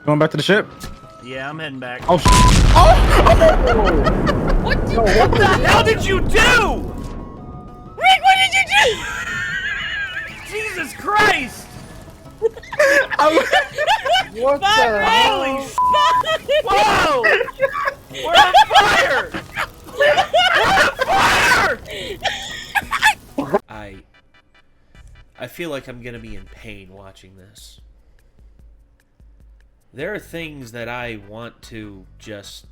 Going back to the ship? Yeah, I'm heading back. Oh, oh! What the hell did you do? Rick, what did you do? Jesus Christ! What the hell? Holy whoa! We're on fire! We're on fire! I feel like I'm gonna be in pain watching this. There are things that I want to just...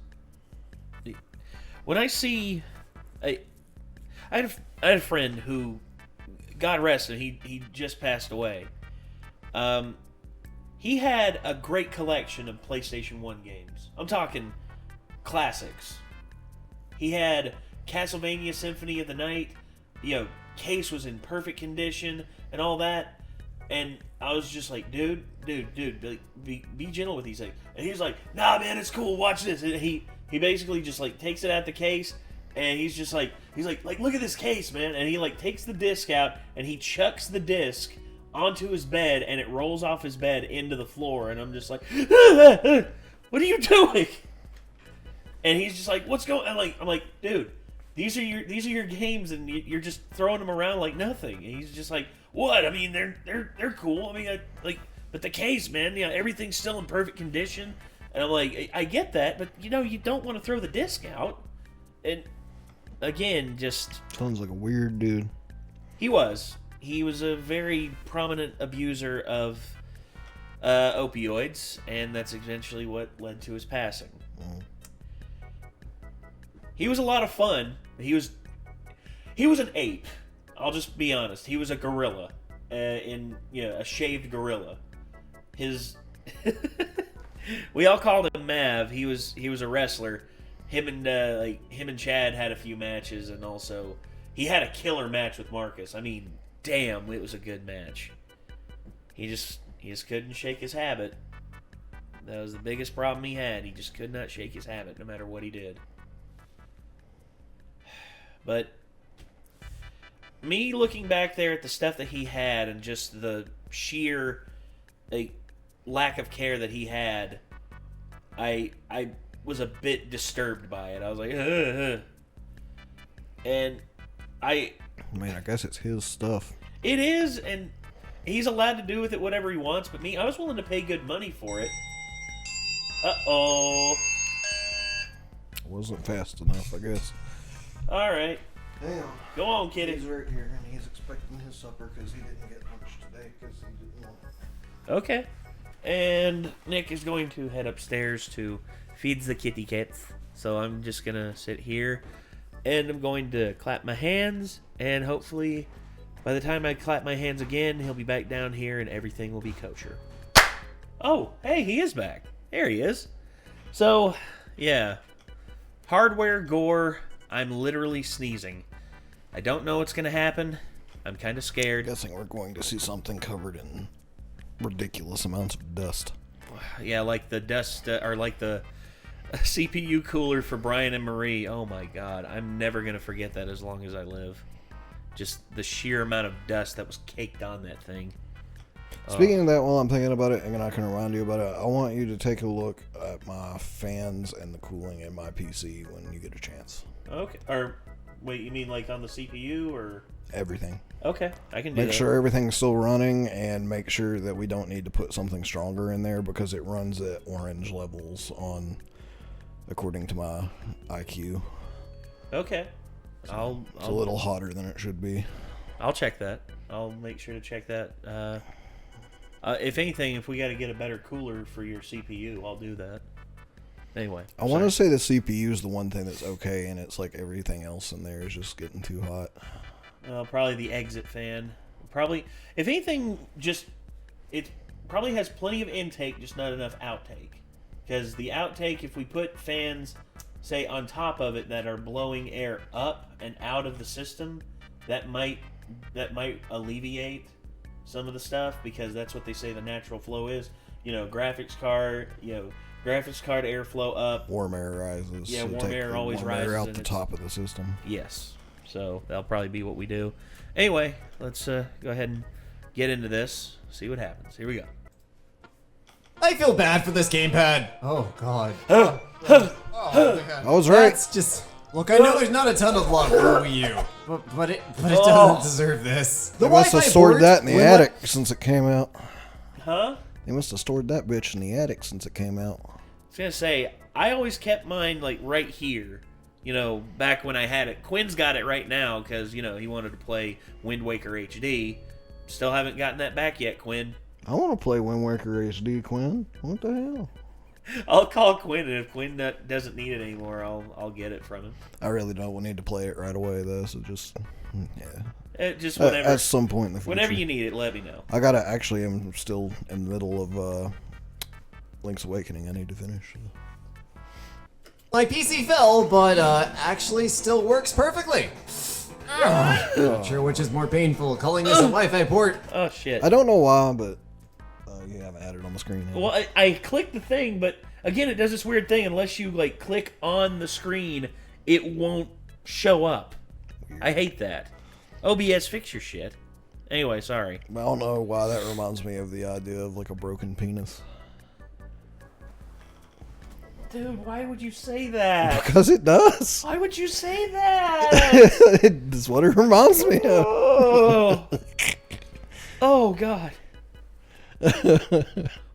When I see... I had a friend who, God rest him, he just passed away. He had a great collection of PlayStation 1 games. I'm talking classics. He had Castlevania Symphony of the Night. You know, case was in perfect condition and all that. And I was just like, dude, be gentle with these things. And he was like, nah, man, it's cool. Watch this. And he basically just like takes it out the case, and he's like, look at this case, man. And he like takes the disc out and he chucks the disc onto his bed, and it rolls off his bed into the floor. And I'm just like, what are you doing? And he's just like, what's going? I'm like, dude, these are your games, and you're just throwing them around like nothing. And he's just like, what? I mean, they're cool. I mean, but the case, man, you know, everything's still in perfect condition. And I'm like, I get that, but you know, you don't want to throw the disc out. And again, just sounds like a weird dude. He was a very prominent abuser of opioids, and that's eventually what led to his passing. Mm. He was a lot of fun. He was an ape. I'll just be honest. He was a gorilla, a shaved gorilla. We all called him Mav. He was a wrestler. Him and Chad had a few matches, and also he had a killer match with Marcus. I mean, damn, it was a good match. He just couldn't shake his habit. That was the biggest problem he had. He just could not shake his habit, no matter what he did. But me looking back there at the stuff that he had and just the sheer lack of care that he had, I was a bit disturbed by it. I was like, ugh. And I mean, I guess it's his stuff. It is, and he's allowed to do with it whatever he wants, but me, I was willing to pay good money for it. Uh-oh. Wasn't fast enough, I guess. Alright. Damn. Go on, kitty. He's right here, and he's expecting his supper because he didn't get lunch today because he didn't want it. Okay. And Nick is going to head upstairs to feed the kitty cats. So I'm just going to sit here, and I'm going to clap my hands, and hopefully by the time I clap my hands again, he'll be back down here, and everything will be kosher. Oh, hey, he is back. There he is. So, yeah. Hardwaregore. I'm literally sneezing. I don't know what's going to happen. I'm kind of scared. Guessing we're going to see something covered in ridiculous amounts of dust. Yeah, like the dust, or like the CPU cooler for Brian and Marie. Oh my god, I'm never going to forget that as long as I live. Just the sheer amount of dust that was caked on that thing. Speaking of that, while I'm thinking about it, and I can remind you about it, I want you to take a look at my fans and the cooling in my PC when you get a chance. Okay. Or, wait, you mean like on the CPU, or? Everything. Okay, I can do that. Make sure everything's still running, and make sure that we don't need to put something stronger in there because it runs at orange levels according to my IQ. Okay. So it's a little hotter than it should be. I'll check that. I'll make sure to check that. If anything, if we got to get a better cooler for your CPU, I'll do that. Anyway. I want to say the CPU is the one thing that's okay, and it's like everything else in there is just getting too hot. Probably the exit fan. Probably, if anything, it probably has plenty of intake, just not enough outtake. Because the outtake, if we put fans, say, on top of it that are blowing air up and out of the system, that might alleviate some of the stuff, because that's what they say the natural flow is. You know, graphics card airflow up. Warm air rises. Yeah, warm air always rises. Warm air out the top of the system. Yes. So that'll probably be what we do. Anyway, let's go ahead and get into this, see what happens. Here we go. I feel bad for this gamepad. Oh god. I was right. That's just... Look, I know there's not a ton of love for Wii U, but it doesn't deserve this. They must have stored that in the attic since it came out. Huh? They must have stored that bitch in the attic since it came out. I was gonna say, I always kept mine like right here. You know, back when I had it. Quinn's got it right now because, you know, he wanted to play Wind Waker HD. Still haven't gotten that back yet, Quinn. I want to play Wind Waker HD, Quinn. What the hell? I'll call Quinn, and if Quinn doesn't need it anymore, I'll get it from him. I really don't need to play it right away, though, so just, yeah. Just whenever. At some point in the future. Whenever you need it, let me know. I'm still in the middle of Link's Awakening. I need to finish. My PC fell, but actually still works perfectly. Not sure which is more painful, calling this a Wi-Fi port. Oh, shit. I don't know why, but you haven't had it on the screen yet. Well, I clicked the thing, but again, it does this weird thing. Unless you like click on the screen, it won't show up. Weird. I hate that. OBS, fix your shit. Anyway, sorry. I don't know why that reminds me of the idea of like a broken penis. Dude, why would you say that? Because it does. Why would you say that? That's what it reminds me of. Oh God.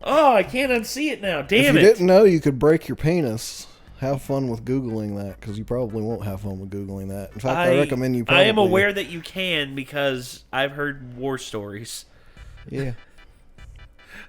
Oh, I can't unsee it now. Damn it. If you didn't know you could break your penis, have fun with Googling that, because you probably won't have fun with Googling that. In fact, I recommend you probably... I am aware that you can because I've heard war stories. Yeah.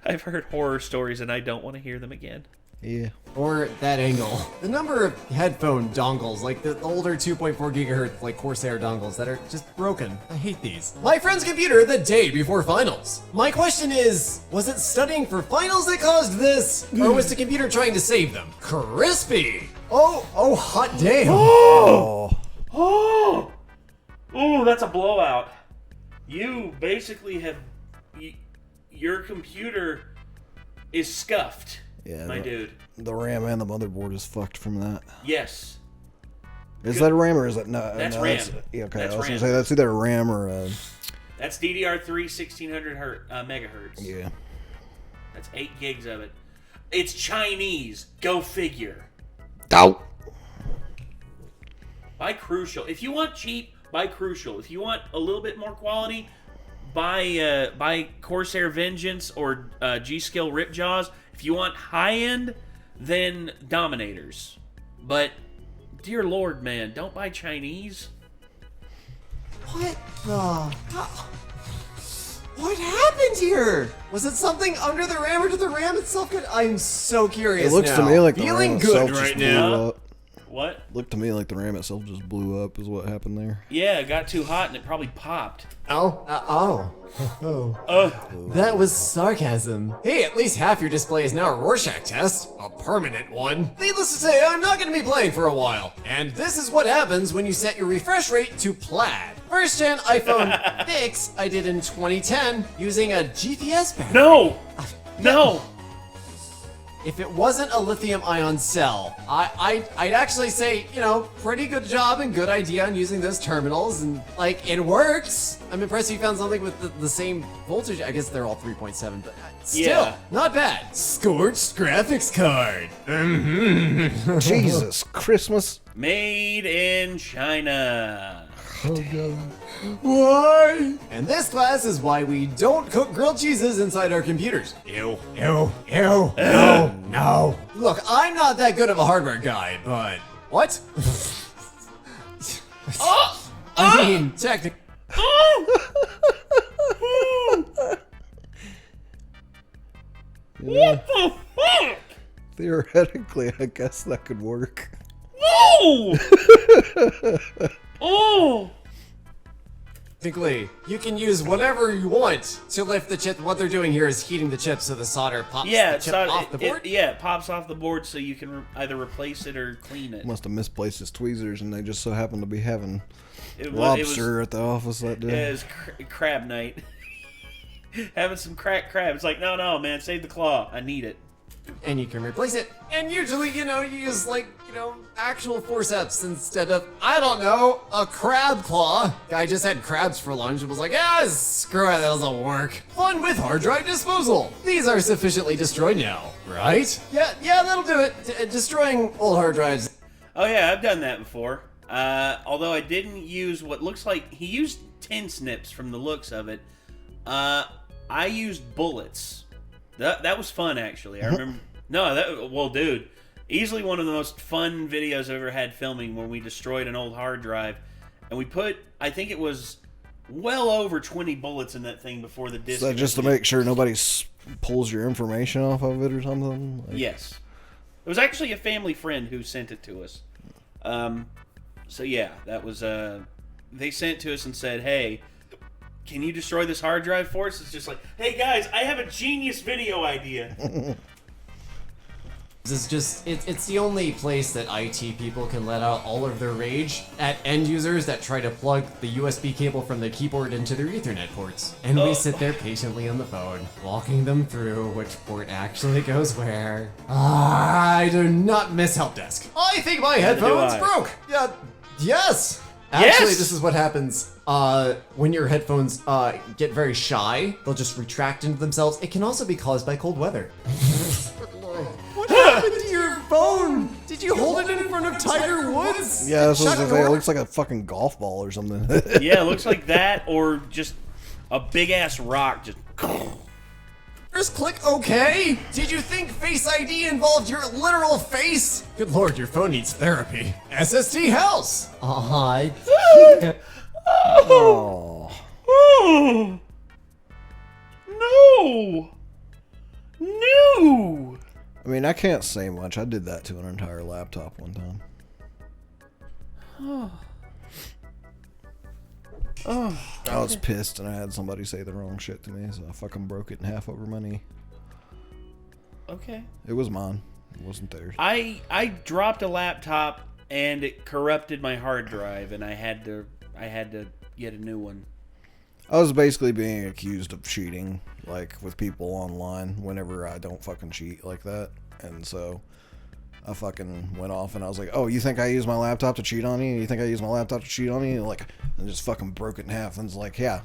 I've heard horror stories and I don't want to hear them again. Yeah. Or that angle. The number of headphone dongles, like the older 2.4 gigahertz, like Corsair dongles that are just broken. I hate these. My friend's computer the day before finals. My question is, was it studying for finals that caused this? Or was the computer trying to save them? Crispy! Oh, hot damn. Oh, that's a blowout. You basically have... your computer is scuffed. Yeah, my dude. The RAM and the motherboard is fucked from that. Yes. Is that a RAM or is that no? That's no, RAM. Yeah, okay, That's I was RAM. gonna say that's either a RAM or a. That's DDR3 1600 megahertz. Yeah. That's 8 gigs of it. It's Chinese. Go figure. Out. Buy Crucial. If you want cheap, buy Crucial. If you want a little bit more quality, buy Corsair Vengeance or G-Skill Ripjaws. If you want high-end, then Dominators. But, dear Lord, man, don't buy Chinese. What the... What happened here? Was it something under the RAM or did the RAM itself get... I'm so curious It looks now. to me like the Feeling RAM good itself right just blew now. up. What? Looked to me like the RAM itself just blew up is what happened there. Yeah, it got too hot and it probably popped. Oh. That was sarcasm. Hey, at least half your display is now a Rorschach test. A permanent one. Needless to say, I'm not going to be playing for a while. And this is what happens when you set your refresh rate to plaid. First gen iPhone 6 I did in 2010 using a GPS battery. No! If it wasn't a lithium-ion cell, I'd actually say, pretty good job and good idea on using those terminals, and, it works. I'm impressed you found something with the same voltage. I guess they're all 3.7, but still, not bad. Scorched graphics card. Jesus Christmas. Made in China. Oh, God. Why? And this class is why we don't cook grilled cheeses inside our computers. Ew. No. Look, I'm not that good of a hardware guy, but... What? I mean, technically... What the fuck? Theoretically, I guess that could work. Oh! Technically, you can use whatever you want to lift the chip. What they're doing here is heating the chip so the solder pops the chip off the board. It pops off the board so you can either replace it or clean it. Must have misplaced his tweezers and they just so happened to be having lobster at the office that day. It was crab night. Having some cracked crab. It's like, no, man, save the claw. I need it. and you can replace it. And usually, you use like, actual forceps instead of, I don't know, a crab claw. Guy just had crabs for lunch and was like, screw it, that doesn't work. Fun with hard drive disposal. These are sufficiently destroyed now, right? Yeah, that'll do it. Destroying old hard drives. Oh yeah, I've done that before. Although I didn't use what looks like, he used tin snips from the looks of it. I used bullets. That was fun, actually. I remember. Well, dude, easily one of the most fun videos I've ever had filming, when we destroyed an old hard drive, and we put, I think it was well over 20 bullets in that thing before the disk. So just to make sure nobody pulls your information off of it or something? Yes. It was actually a family friend who sent it to us. So yeah, that was, they sent it to us and said, hey, can you destroy this hard drive for us? It's just like, hey guys, I have a genius video idea. It's the only place that IT people can let out all of their rage at end users that try to plug the USB cable from the keyboard into their Ethernet ports. And we sit there patiently on the phone, walking them through which port actually goes where. I do not miss help desk. I think my headphones broke. Yeah, yes. Actually, this is what happens when your headphones get very shy. They'll just retract into themselves. It can also be caused by cold weather. What happened to your phone? Did you hold it in front of Tiger Woods? Yeah, that's what I was gonna say. It looks like a fucking golf ball or something. Yeah, it looks like that, or just a big ass rock. Just. First click OK. Did you think Face ID involved your literal face? Good lord, your phone needs therapy. SSD house. Oh. No. No. I mean, I can't say much. I did that to an entire laptop one time. I was pissed and I had somebody say the wrong shit to me, so I fucking broke it in half over my knee. Okay. It was mine. It wasn't theirs. I dropped a laptop and it corrupted my hard drive, and I had to get a new one. I was basically being accused of cheating, like, with people online whenever I don't fucking cheat like that. And so I fucking went off and I was like, oh, you think I use my laptop to cheat on you? You think I use my laptop to cheat on you? Like, and just fucking broke it in half. And it's like, yeah,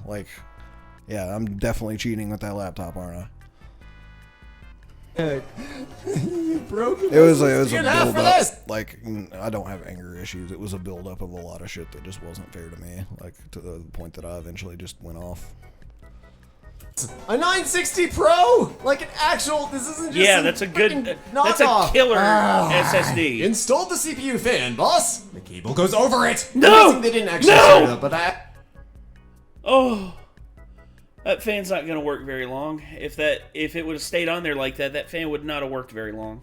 I'm definitely cheating with that laptop, aren't I? You broke it. It was a build up. Like, I don't have anger issues. It was a build up of a lot of shit that just wasn't fair to me. Like, to the point that I eventually just went off. A 960 Pro? Like an actual, this isn't just that's a killer SSD. Installed the CPU fan, boss. The cable goes over it. No! They didn't actually set it up, but Oh. That fan's not gonna work very long. If it would have stayed on there like that, that fan would not have worked very long.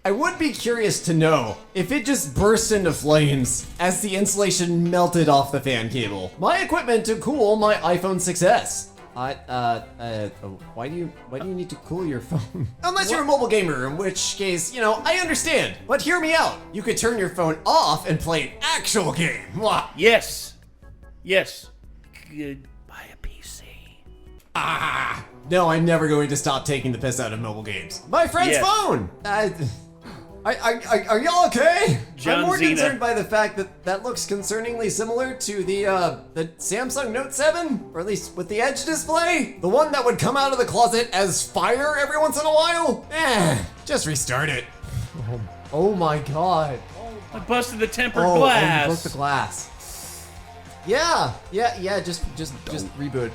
I would be curious to know if it just burst into flames as the insulation melted off the fan cable. My equipment to cool my iPhone 6s. Why do you need to cool your phone? Unless you're a mobile gamer, in which case, I understand. But hear me out. You could turn your phone off and play an actual game. Mwah. Yes. Goodbye a PC. No, I'm never going to stop taking the piss out of mobile games. My friend's phone! Are y'all okay? John I'm more Cena. concerned by the fact that looks concerningly similar to the Samsung Note 7, or at least with the Edge display. The one that would come out of the closet as fire every once in a while. Just restart it. Oh my god. I busted the tempered Oh, glass. you broke the glass. Yeah, just reboot.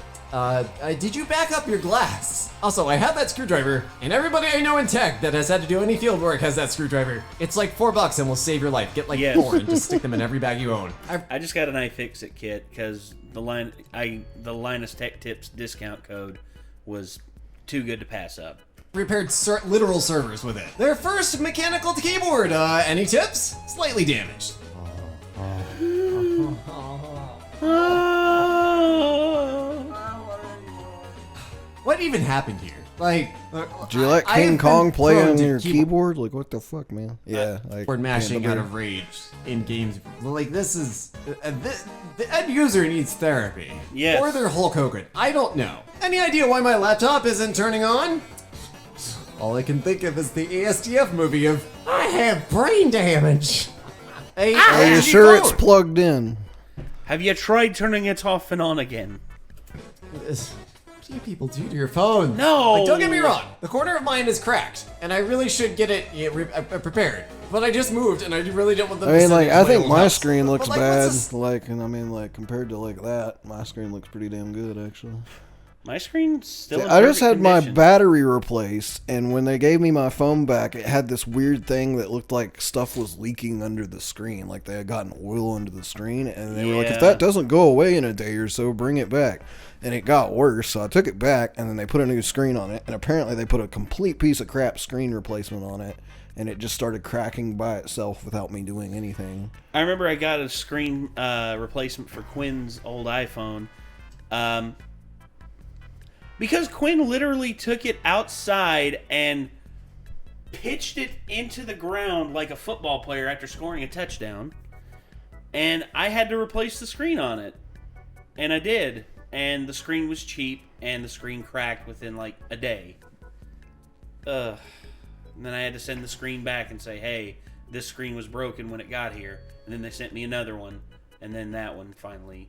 Did you back up your glass? Also, I have that screwdriver, and everybody I know in tech that has had to do any field work has that screwdriver. It's like $4 and will save your life. Get like 4 and just stick them in every bag you own. I just got an iFixit kit because the Linus Tech Tips discount code was too good to pass up. Repaired literal servers with it. Their first mechanical keyboard. Any tips? Slightly damaged. What even happened here? Like, do you let King Kong play on your keyboard? Like, what the fuck, man? Yeah, like keyboard mashing out of rage in games. Like, this is the end user needs therapy. Yes. Or they're Hulk Hogan. I don't know. Any idea why my laptop isn't turning on? All I can think of is the ASDF movie of I have brain damage. Are you sure it's plugged in? Have you tried turning it off and on again? What do you people do to your phone? No! Like, don't get me wrong. The corner of mine is cracked, and I really should get it prepared. But I just moved, and I really don't want them to send it to I think old my house. screen looks But, bad. what's Compared to like that, my screen looks pretty damn good, actually. My screen's still in I just perfect had my condition. battery replaced, and when they gave me my phone back, it had this weird thing that looked like stuff was leaking under the screen, like they had gotten oil under the screen, and they were like, if that doesn't go away in a day or so, bring it back. And it got worse, so I took it back, and then they put a new screen on it, and apparently they put a complete piece of crap screen replacement on it, and it just started cracking by itself without me doing anything. I remember I got a screen replacement for Quinn's old iPhone. Because Quinn literally took it outside and pitched it into the ground like a football player after scoring a touchdown. And I had to replace the screen on it. And I did. And the screen was cheap, and the screen cracked within like a day. And then I had to send the screen back and say, hey, this screen was broken when it got here. And then they sent me another one. And then that one finally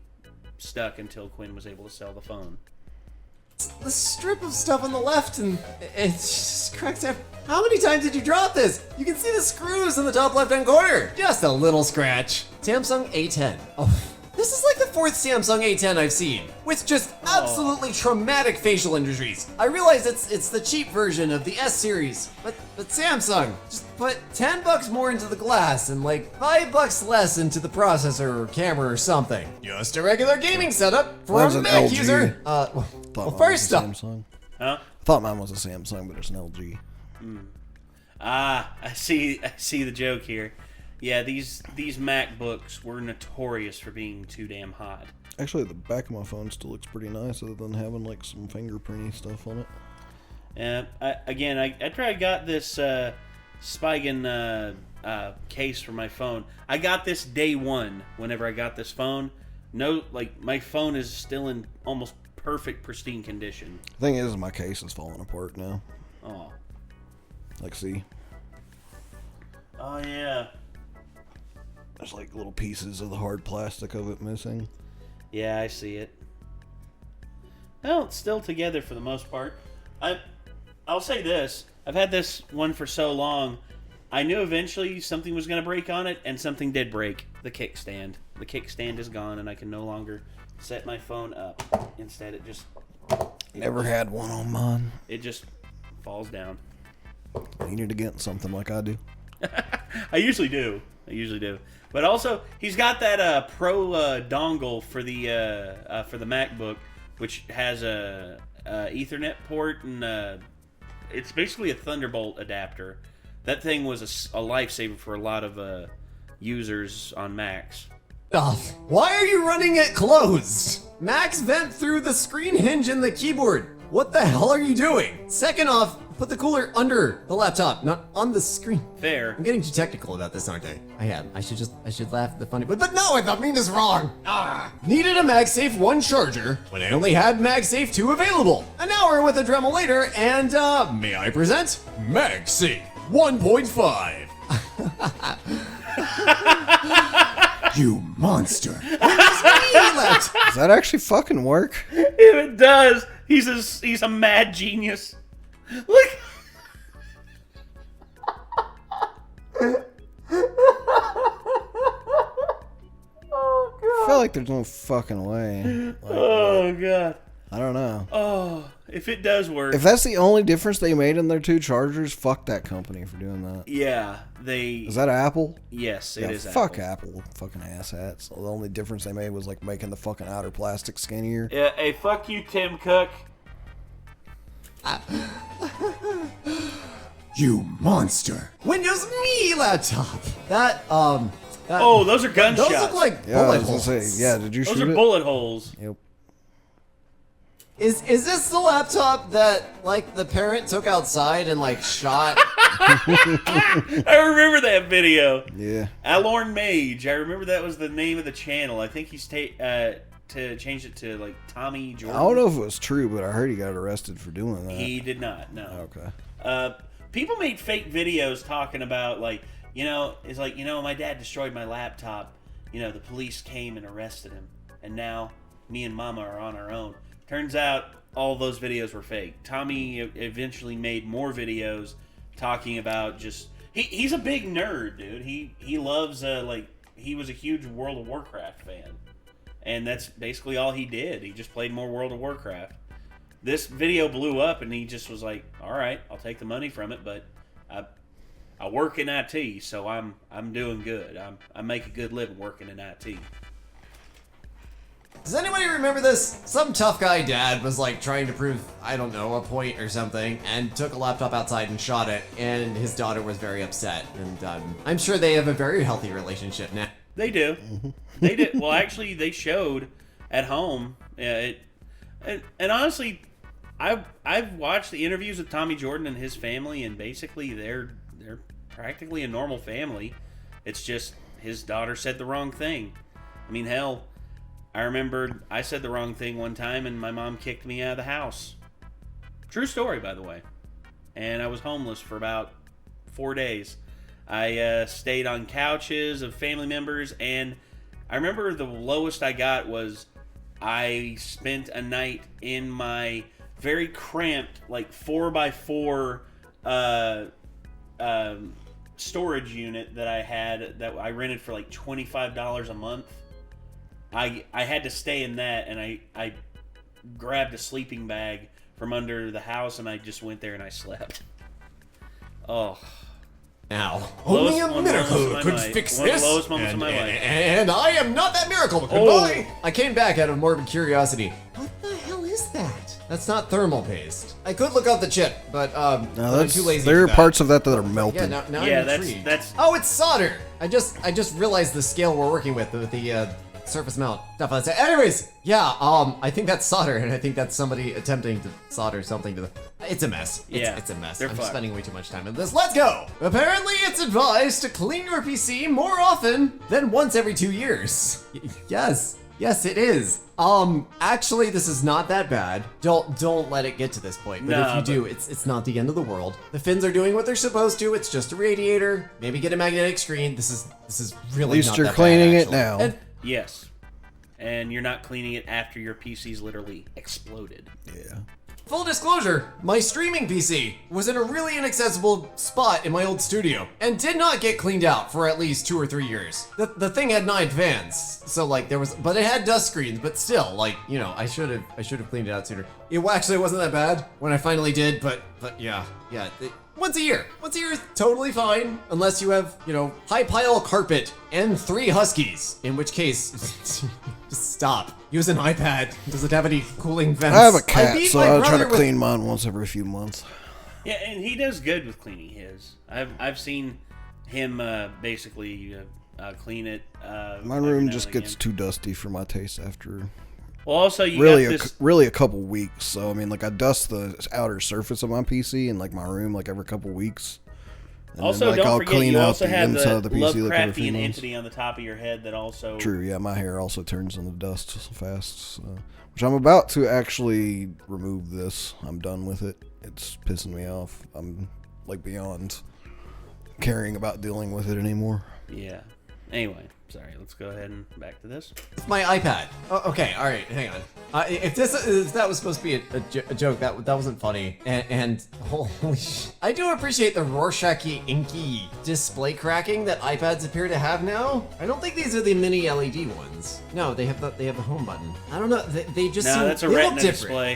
stuck until Quinn was able to sell the phone. the strip of stuff on the left, and it just cracks up. How many times did you drop this? You can see the screws in the top left-hand corner. Just a little scratch. Samsung A10. Oh, this is like the fourth Samsung A10 I've seen, with just absolutely traumatic facial injuries. I realize it's the cheap version of the S series, but Samsung just put $10 more into the glass and like $5 less into the processor or camera or something. Just a regular gaming setup for Mine's a an Mac LG. user. Well, first up. Samsung. Huh? I thought mine was a Samsung, but it's an LG. I see the joke here. Yeah, these MacBooks were notorious for being too damn hot. Actually, the back of my phone still looks pretty nice, other than having like some fingerprinty stuff on it. After I got this Spigen case for my phone, I got this day one. Whenever I got this phone, my phone is still in almost perfect pristine condition. The thing is, my case is falling apart now. Oh. Like, see? Oh yeah. There's like little pieces of the hard plastic of it missing. Yeah, I see it. Well, it's still together for the most part. I'll say this. I've had this one for so long. I knew eventually something was going to break on it, and something did break. The kickstand. The kickstand is gone, and I can no longer set my phone up. Instead, it just... Never had one on mine. It just falls down. You need to get something like I do. I usually do. But also, he's got that Pro dongle for the MacBook, which has a Ethernet port, and it's basically a Thunderbolt adapter. That thing was a lifesaver for a lot of users on Macs. Why are you running it closed? Macs vent through the screen hinge in the keyboard. What the hell are you doing? Second off, put the cooler under the laptop, not on the screen. Fair. I'm getting too technical about this, aren't I? I am. I should laugh at the funny, but no, I mean this wrong. Needed a MagSafe 1 charger when I only had MagSafe 2 available. An hour with a Dremel later, and may I present MagSafe 1.5. You monster. Does that actually fucking work? If it does, he's a mad genius. Look. I feel like there's no fucking way. Oh god. I don't know. Oh, if it does work. If that's the only difference they made in their 2 chargers, fuck that company for doing that. Yeah, they. Is that Apple? Yes, it is. Fuck Apple. Fucking asshats. The only difference they made was like making the fucking outer plastic skinnier. Yeah, hey, fuck you, Tim Cook. You monster. Windows Me laptop. Oh, those are gunshots. Those look like Yeah, I bullet was gonna holes. say, yeah, did you Those shoot are it? bullet holes. Yep. Is this the laptop that like the parent took outside and like shot? I remember that video. Yeah. Alorn Mage. I remember that was the name of the channel. I think he's to change it to like Tommy Jordan. I don't know if it was true, but I heard he got arrested for doing that. He did not. No. Okay. People made fake videos talking about, like, it's like, my dad destroyed my laptop. The police came and arrested him. And now me and Mama are on our own. Turns out all those videos were fake. Tommy eventually made more videos talking about just... He's a big nerd, dude. He loves, he was a huge World of Warcraft fan. And that's basically all he did. He just played more World of Warcraft. This video blew up, and he just was like, all right, I'll take the money from it, but I work in IT, so I'm doing good. I make a good living working in IT. Does anybody remember this? Some tough guy dad was like trying to prove, I don't know, a point or something, and took a laptop outside and shot it, and his daughter was very upset. And I'm sure they have a very healthy relationship now. They do. They did. Well, actually, they showed at home. And honestly, I've watched the interviews with Tommy Jordan and his family, and basically they're practically a normal family. It's just his daughter said the wrong thing. I mean, hell, I remember I said the wrong thing one time, and my mom kicked me out of the house. True story, by the way. And I was homeless for about 4 days. I stayed on couches of family members, and I remember the lowest I got was I spent a night in my very cramped, like 4x4 storage unit that I had, that I rented for like $25 a month. I had to stay in that, and I grabbed a sleeping bag from under the house, and I just went there and I slept. Oh. Now, only a miracle could fix One of this. the lowest moments of my life. And I am not that miracle. Goodbye. I came back out of morbid curiosity. What the hell is that? That's not thermal paste. I could look up the chip, but No, I'm too lazy. there are for that. parts of that that are melted. Yeah, now Yeah, I'm intrigued. that's Oh, it's solder. I just realized the scale we're working with the surface mount stuff. Anyways, yeah, I think that's solder, and I think that's somebody attempting to solder something to the... It's a mess. It's a mess. They're I'm fucked. spending way too much time on this. Let's go! Apparently, it's advised to clean your PC more often than once every 2 years. Yes, it is. Actually, this is not that bad. Don't let it get to this point. But if you do, it's not the end of the world. The fins are doing what they're supposed to. It's just a radiator. Maybe get a magnetic screen. This is really At least not you're that cleaning bad, it actually. now. And yes. And you're not cleaning it after your PC's literally exploded. Yeah. full disclosure, my streaming PC was in a really inaccessible spot in my old studio and did not get cleaned out for at least 2 or 3 years. The thing had 9 fans, so like but it had dust screens, but still, like, you know, I should have cleaned it out sooner. It actually wasn't that bad when I finally did, but yeah. Once a year is totally fine, unless you have, you know, high pile carpet and 3 huskies, in which case, just stop. Use an iPad. Does it have any cooling vents? I have a cat, beat so my I try to brother with- clean mine once every few months. Yeah, and he does good with cleaning his. I've seen him basically clean it. My every room now just and gets again. too dusty for my taste after Well, also you really got this. really a couple weeks. So I mean, like I dust the outer surface of my PC and like my room like every couple weeks. And Also, then, like, don't I'll forget clean you out also the have inside the of the PC like every few Lovecraftian months. entity on the top of your head that also. True, yeah, my hair also turns into dust so fast. Which I'm about to actually remove this. I'm done with it. It's pissing me off. I'm like beyond caring about dealing with it anymore. Yeah. Anyway, sorry. Let's go ahead and back to this. It's my iPad. Oh, okay, all right, hang on. If that was supposed to be a joke, that wasn't funny. And holy shit. I do appreciate the Rorschach-y, inky display cracking that iPads appear to have now. I don't think these are the mini LED ones. No, they have the home button. I don't know. They just No, seem, that's a they Retina look different. display.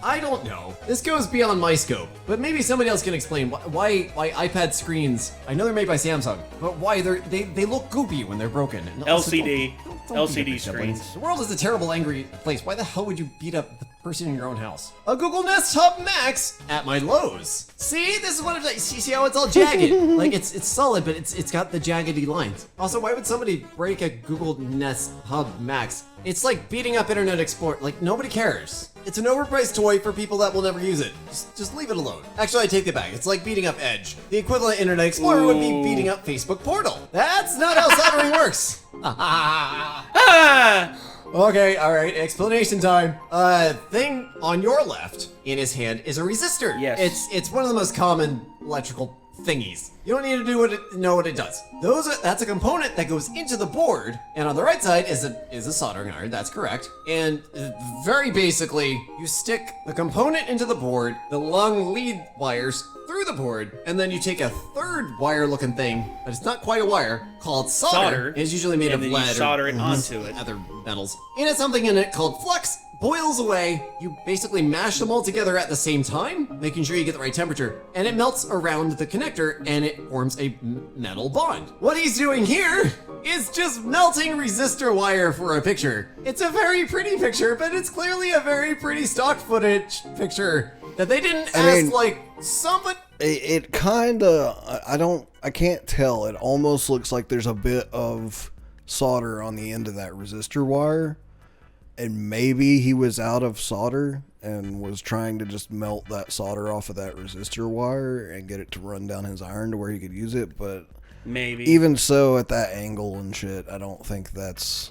I don't know. This goes beyond my scope, but maybe somebody else can explain why iPad screens. I know they're made by Samsung, but why they look goopy when they're broken. And also LCD. don't LCD beat up your siblings. screens. The world is a terrible, angry place. Why the hell would you beat up the person in your own house? A Google Nest Hub Max at my Lowe's. See, this is what it's like. See how it's all jagged? Like it's solid, but it's got the jaggedy lines. Also, why would somebody break a Google Nest Hub Max? It's like beating up Internet Explorer. Like nobody cares. It's an overpriced toy for people that will never use it. Just leave it alone. Actually, I take it back. It's like beating up Edge. The equivalent Internet Explorer would be beating up Facebook Portal. That's not how soldering works. Ah! Okay, alright, explanation time. Thing on your left in his hand is a resistor. Yes. It's one of the most common electrical thingies. You don't need to know what it does. That's a component that goes into the board, and on the right side is a soldering iron, that's correct. And very basically, you stick the component into the board, the long lead wires through the board, and then you take a third wire-looking thing, but it's not quite a wire, called solder. It's usually made of then lead you solder it onto it. other metals. And it's something in it called flux. Boils away, you basically mash them all together at the same time, making sure you get the right temperature, and it melts around the connector and it forms a metal bond. What he's doing here is just melting resistor wire for a picture. It's a very pretty picture, but it's clearly a very pretty stock footage picture that they didn't ask like somebody. It kinda, I can't tell. It almost looks like there's a bit of solder on the end of that resistor wire. And maybe he was out of solder and was trying to just melt that solder off of that resistor wire and get it to run down his iron to where he could use it. But maybe even so, at that angle and shit, I don't think that's...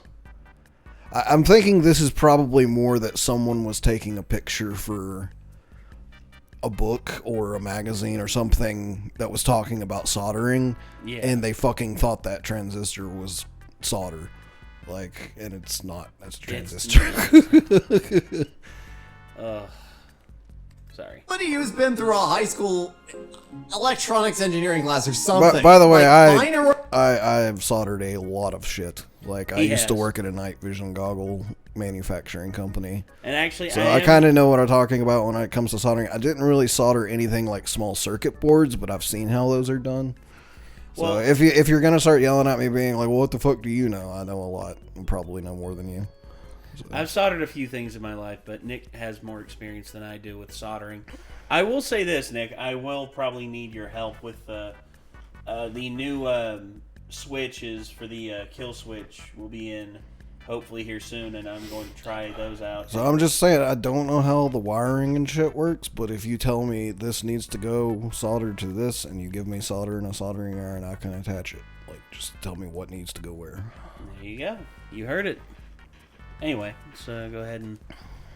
I'm thinking this is probably more that someone was taking a picture for a book or a magazine or something that was talking about soldering. Yeah. And they fucking thought that transistor was solder. Like, and it's not. That's a transistor. Sorry. Somebody who's been through a high school electronics engineering class or something. By the way, like, I have soldered a lot of shit. Like, I used to has. work at a night vision goggle manufacturing company. And actually, So I kind of know what I'm talking about when it comes to soldering. I didn't really solder anything like small circuit boards, but I've seen how those are done. So well, if you're gonna start yelling at me being like, well, what the fuck do you know? I know a lot. I probably know more than you. So. I've soldered a few things in my life, but Nick has more experience than I do with soldering. I will say this, Nick. I will probably need your help with the new switches for the kill switch. Will be in hopefully here soon, and I'm going to try those out. So I'm just saying, I don't know how the wiring and shit works, but if you tell me this needs to go soldered to this, and you give me solder and a soldering iron, I can attach it. Like, just tell me what needs to go where. There you go. You heard it. Anyway, let's go ahead and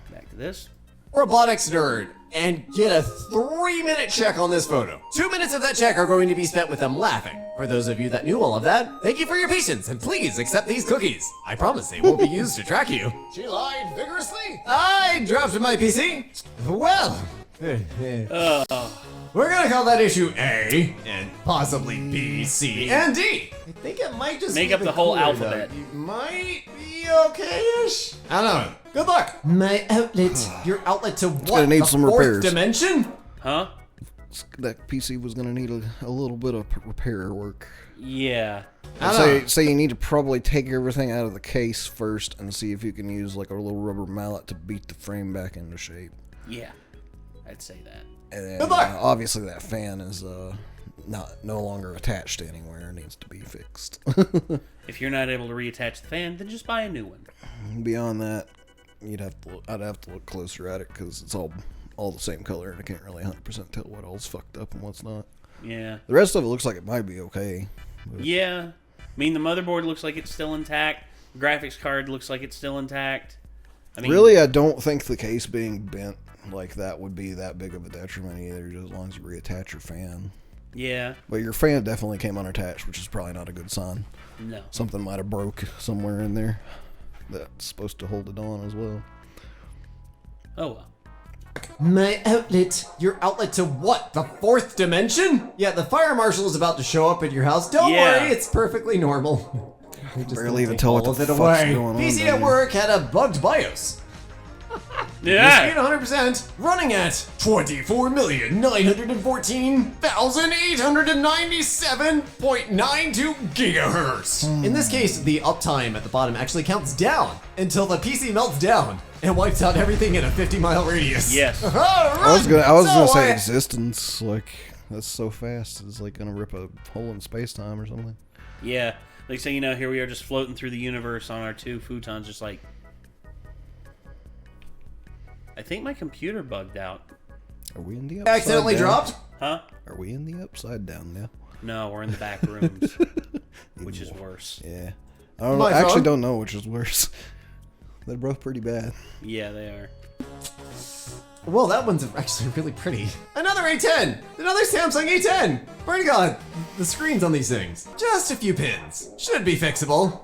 back to this. Robotics nerd, and get a 3-minute check on this photo. 2 minutes of that check are going to be spent with them laughing. For those of you that knew all of that, thank you for your patience, and please accept these cookies. I promise they won't be used to track you. She lied vigorously. I dropped my PC. Well, we're gonna call that issue A, and possibly B, C, and D. I think it might just make be up the whole alphabet. It might be okay-ish. I don't know. Good luck. My outlet. Your outlet to what? gonna need the some fourth repairs. dimension? Huh? That PC was gonna need a little bit of repair work. Yeah. So you need to probably take everything out of the case first and see if you can use like a little rubber mallet to beat the frame back into shape. Yeah. I'd say that. And then, Good luck. obviously that fan is no longer attached anywhere. It needs to be fixed. If you're not able to reattach the fan, then just buy a new one. Beyond that, I'd have to look closer at it because it's all the same color, and I can't really 100% tell what all's fucked up and what's not. Yeah. The rest of it looks like it might be okay. But Yeah. I mean, the motherboard looks like it's still intact. The graphics card looks like it's still intact. I mean, really, I don't think the case being bent like that would be that big of a detriment either, just as long as you reattach your fan. Yeah. But your fan definitely came unattached, which is probably not a good sign. No. Something might have broke somewhere in there that's supposed to hold it on as well. Oh, well. My outlet. Your outlet to what? The fourth dimension? Yeah, the fire marshal is about to show up at your house. Don't Yeah. worry, it's perfectly normal. Barely even tell what the fuck's away. going on. PC down at work had a bugged BIOS. Yeah. Speed 100%, running at 24,914,897.92 gigahertz. In this case, the uptime at the bottom actually counts down until the PC melts down and wipes out everything in a 50-mile radius. Yes. I was gonna say existence. Like, that's so fast. It's like gonna rip a hole in space-time or something. Yeah. Like, so, you know, here we are just floating through the universe on our two futons, just like... I think my computer bugged out. Are we in the upside Accidentally down? dropped? Huh? Are we in the upside down now? No, we're in the back rooms, which is worse. Yeah. I My actually phone? don't know which is worse. They're both pretty bad. Yeah, they are. Well, that one's actually really pretty. Another A10! Another Samsung A10! My God, the screens on these things. Just a few pins. Should be fixable.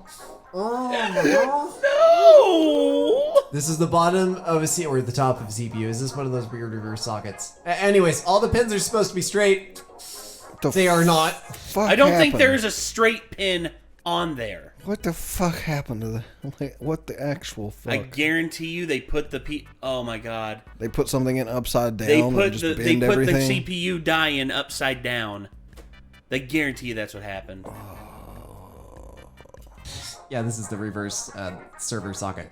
Oh my God. No! This is the bottom of a C or the top of a CPU. Is this one of those weird reverse sockets? Anyways, all the pins are supposed to be straight. They are not. I don't think there's a straight pin on there. What the fuck happened to the... Like, what the actual fuck? I guarantee you they put the oh my God. They put something in upside down. They put just the bend everything. CPU die in upside down. They guarantee you that's what happened. Yeah, this is the reverse server socket.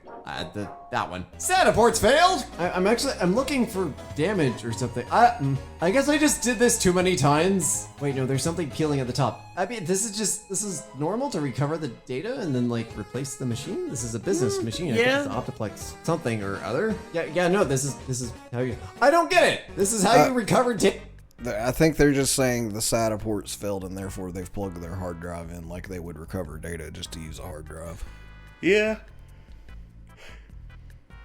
That one. SATA ports failed. I'm looking for damage or something. I guess I just did this too many times. Wait, no, there's something peeling at the top. I mean, this is normal to recover the data and then like replace the machine. This is a business machine. yeah. I think it's Optiplex something or other. Yeah, no, this is how you. I don't get it. This is how you recover data. I think they're just saying the SATA ports failed and therefore they've plugged their hard drive in like they would recover data just to use a hard drive. Yeah.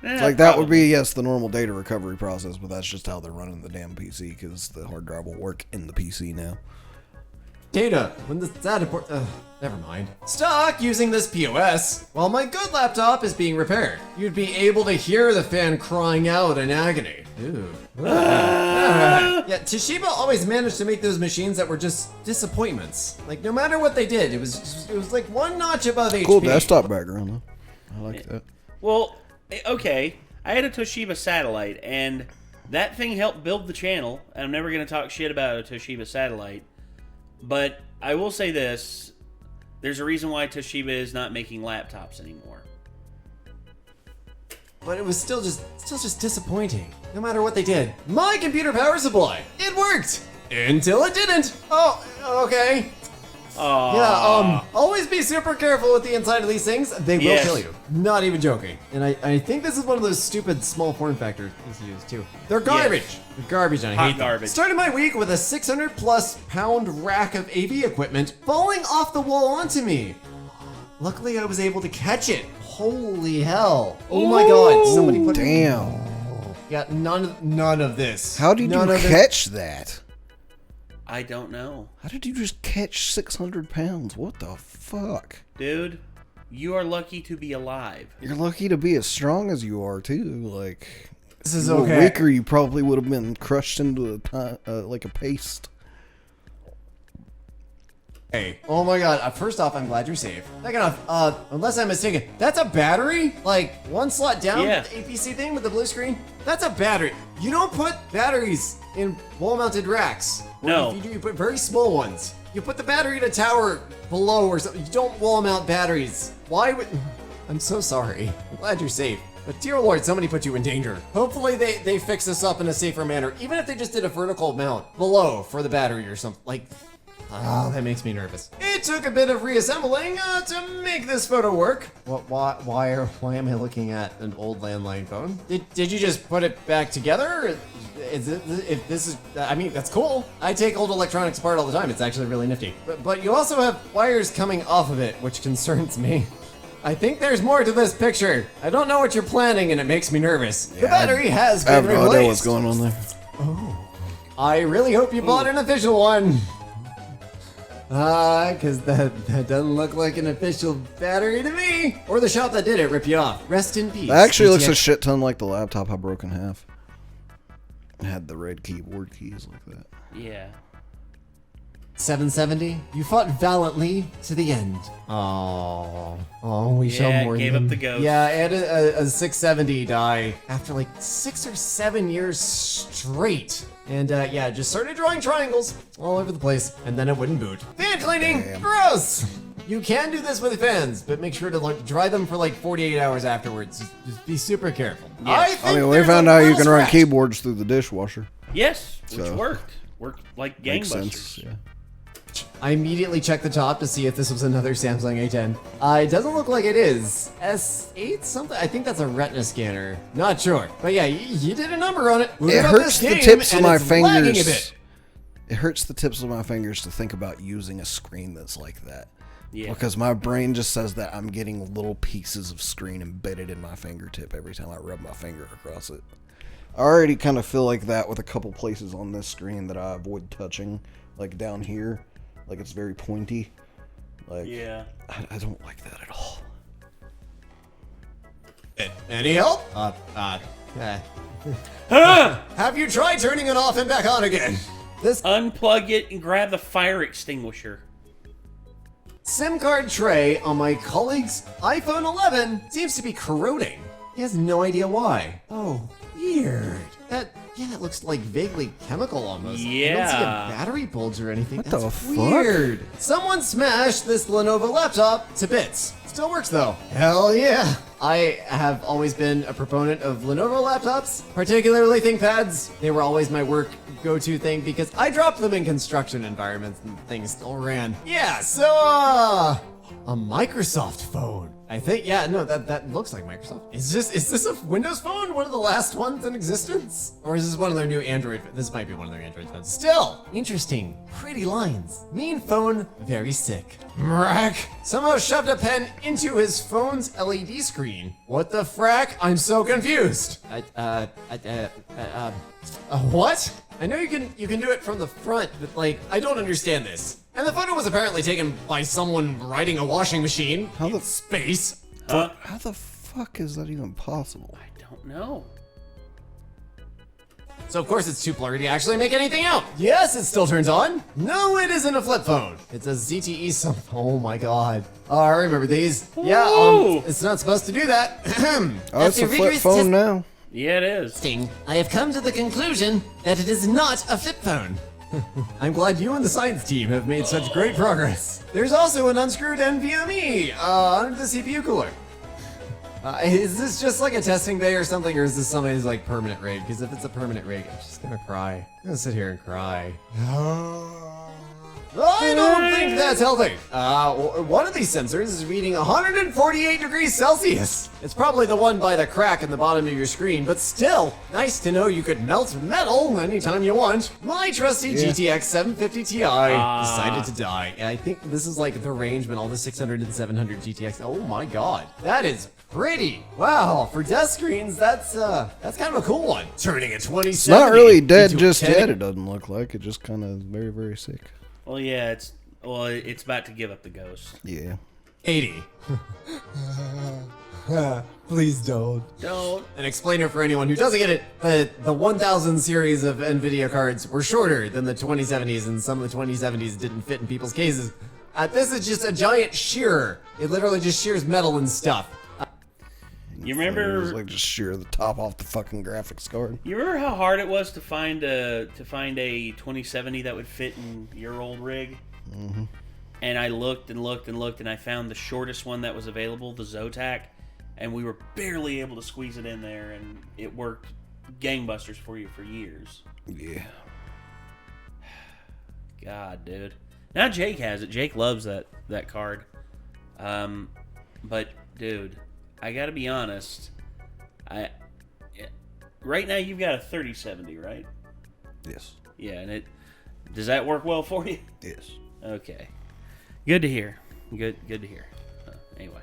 Like that would be, yes, the normal data recovery process, but that's just how they're running the damn PC because the hard drive will work in the PC now. Data when the SATA port. Never mind. Stock using this POS while my good laptop is being repaired. You'd be able to hear the fan crying out in agony. Ooh. Yeah, Toshiba always managed to make those machines that were just disappointments. Like no matter what they did, it was like one notch above HP. Cool desktop background though. I like that. Well, okay. I had a Toshiba satellite, and that thing helped build the channel. And I'm never going to talk shit about a Toshiba satellite. But I will say this. There's a reason why Toshiba is not making laptops anymore. But it was still just disappointing. No matter what they did. My computer power supply, it worked! Until it didn't. Oh, okay. Aww. Yeah, always be super careful with the inside of these things. They will kill you. Not even joking. And I think this is one of those stupid small form factor ECUs too. They're garbage. Yes. They're garbage and I Hot hate them. garbage. Started my week with a 600+ pound rack of AV equipment falling off the wall onto me. Luckily, I was able to catch it. Holy hell. Oh my God. Somebody put Damn. Yeah, none of this. How did you catch that? I don't know. How did you just catch 600 pounds? What the fuck? Dude, you are lucky to be alive. You're lucky to be as strong as you are, too. Like, This is if you were okay. weaker, you probably would have been crushed into like a paste. Hey. Oh my God. First off, I'm glad you're safe. Second off, unless I'm mistaken, that's a battery? Like, one slot down, Yeah. the APC thing with the blue screen? That's a battery. You don't put batteries in wall-mounted racks. Or No. If you do, you put very small ones. You put the battery in a tower below or something. You don't wall-mount batteries. Why would... I'm so sorry. I'm glad you're safe. But dear Lord, somebody put you in danger. Hopefully they fix this up in a safer manner. Even if they just did a vertical mount below for the battery or something. Like... Oh, that makes me nervous. It took a bit of reassembling to make this photo work. Why am I looking at an old landline phone? Did you just put it back together? If this is, I mean, that's cool. I take old electronics apart all the time. It's actually really nifty. But you also have wires coming off of it, which concerns me. I think there's more to this picture. I don't know what you're planning, and it makes me nervous. The battery has been replaced. I have no idea what's going on there. Oh. I really hope you bought an official one. Because that doesn't look like an official battery to me. Or the shop that did it ripped you off. Rest in peace. It actually looks a shit ton like the laptop I broke in half. It had the red keyboard keys like that. Yeah. 770. You fought valiantly to the end. Oh, we shall mourn gave him. up the ghost. Yeah, and a 670 die after like 6 or 7 years straight. And yeah, just started drawing triangles all over the place, and then it wouldn't boot. Fan cleaning, gross. You can do this with fans, but make sure to like dry them for like 48 hours afterwards. Just be super careful. Yes. I mean, we found out you can run keyboards through the dishwasher. Yes, which So, worked. Worked like Makes gangbusters. sense. Yeah. I immediately checked the top to see if this was another Samsung A10. It doesn't look like it is. S8 something? I think that's a retina scanner. Not sure. But yeah, you did a number on it. It hurts the tips of my fingers. It hurts the tips of my fingers to think about using a screen that's like that. Yeah. Because my brain just says that I'm getting little pieces of screen embedded in my fingertip every time I rub my finger across it. I already kind of feel like that with a couple places on this screen that I avoid touching, like down here, like it's very pointy. Like, Yeah. I don't like that at all. Any help? Have you tried turning it off and back on again? This Unplug it and grab the fire extinguisher. SIM card tray on my colleague's iPhone 11 seems to be corroding. He has no idea why. Oh, weird. That looks like vaguely chemical almost. I don't see a Yeah. battery bulge or anything. What That's the fuck? weird. Someone smashed this Lenovo laptop to bits. Still works though. Hell yeah. I have always been a proponent of Lenovo laptops, particularly ThinkPads. They were always my work go-to thing because I dropped them in construction environments and things still ran. Yeah, so a Microsoft phone. I think, yeah, no, that looks like Microsoft. Is this a Windows phone? One of the last ones in existence? Or is this one of their new Android? This might be one of their Android phones. Still, interesting. Pretty lines. Mean phone, very sick. Mrack somehow shoved a pen into his phone's LED screen. What the frack? I'm so confused. What? I know you can do it from the front, but like, I don't understand this. And the photo was apparently taken by someone riding a washing machine in space. Huh? How the fuck is that even possible? I don't know. So of course it's too blurry to actually make anything out. Yes, it still turns on. No, it isn't a flip phone. It's a ZTE Oh my god. Oh, I remember these. Yeah, Ooh. it's not supposed to do that. Oh, it's a flip phone now. Yeah, it is. I have come to the conclusion that it is not a flip phone. I'm glad you and the science team have made such great progress. There's also an unscrewed NVMe under the CPU cooler. Is this just like a testing bay or something, or is this somebody's like permanent rig? Because if it's a permanent rig, I'm just gonna cry. I'm gonna sit here and cry. I don't think that's healthy. One of these sensors is reading 148 degrees Celsius. It's probably the one by the crack in the bottom of your screen, but still, nice to know you could melt metal anytime you want. My trusty GTX 750 Ti decided to die. And I think this is like the range when all the 600 and 700 GTX. Oh my god, that is pretty. Wow, for desk screens, that's kind of a cool one. Turning a 2070 It's not really dead into a just 10. yet, it doesn't look like. It just kind of very, very sick. Well, yeah, it's about to give up the ghost. Yeah. 80. Please don't. Don't. An explainer for anyone who doesn't get it, the 1000 series of NVIDIA cards were shorter than the 2070s, and some of the 2070s didn't fit in people's cases. This is just a giant shearer. It literally just shears metal and stuff. You It was remember? like just shear the top off the fucking graphics card. You remember how hard it was to find a 2070 that would fit in your old rig? Mm-hmm. And I looked and looked and looked, and I found the shortest one that was available, the Zotac, and we were barely able to squeeze it in there, and it worked gangbusters for you for years. Yeah. God, dude. Now Jake has it. Jake loves that card. But dude, I gotta be honest. Right now you've got a 3070, right? Yes. Yeah, and does that work well for you? Yes. Okay. Good to hear. Good to hear. Anyway.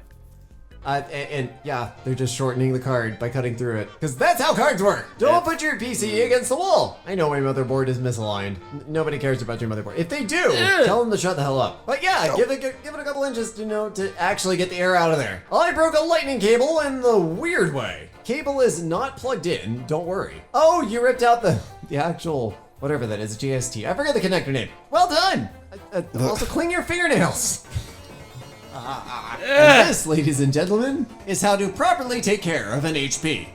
And yeah, they're just shortening the card by cutting through it. Because that's how cards work! Don't put your PC against the wall! I know my motherboard is misaligned. Nobody cares about your motherboard. If they do, tell them to shut the hell up. But yeah, give it a couple inches to actually get the air out of there. I broke a lightning cable in the weird way. Cable is not plugged in, don't worry. Oh, you ripped out the actual, whatever that is, GST. I forget the connector name. Well done! Also clean your fingernails. And this, ladies and gentlemen, is how to properly take care of an HP.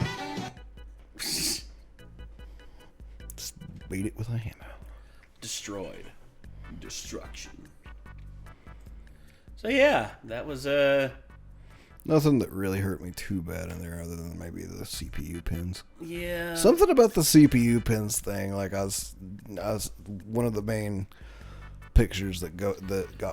Just beat it with a hammer. Destroyed. Destruction. So yeah, that was Nothing that really hurt me too bad in there other than maybe the CPU pins. yeah. Something about the CPU pins thing, like I was one of the main pictures that got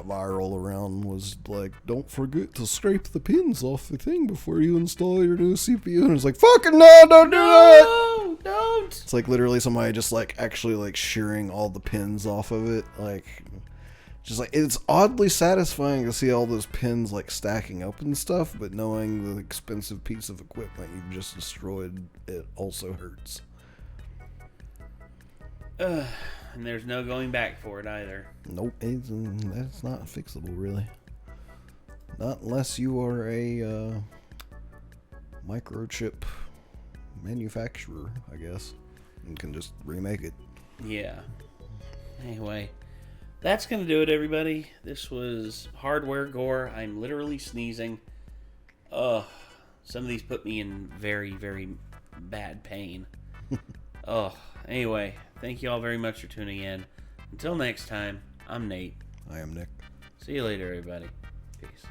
viral around was like, don't forget to scrape the pins off the thing before you install your new CPU. And it's like, fucking no, don't do that. No, don't. It's like literally somebody just like actually like shearing all the pins off of it. Like, Just like, it's oddly satisfying to see all those pins like stacking up and stuff, but knowing the expensive piece of equipment you've just destroyed, it also hurts. And there's no going back for it either. Nope, that's not fixable, really. Not unless you are a microchip manufacturer, I guess, and can just remake it. Yeah. Anyway, that's going to do it, everybody. This was Hardwaregore. I'm literally sneezing. Some of these put me in very, very bad pain. Anyway, thank you all very much for tuning in. Until next time, I'm Nate. I am Nick. See you later, everybody. Peace.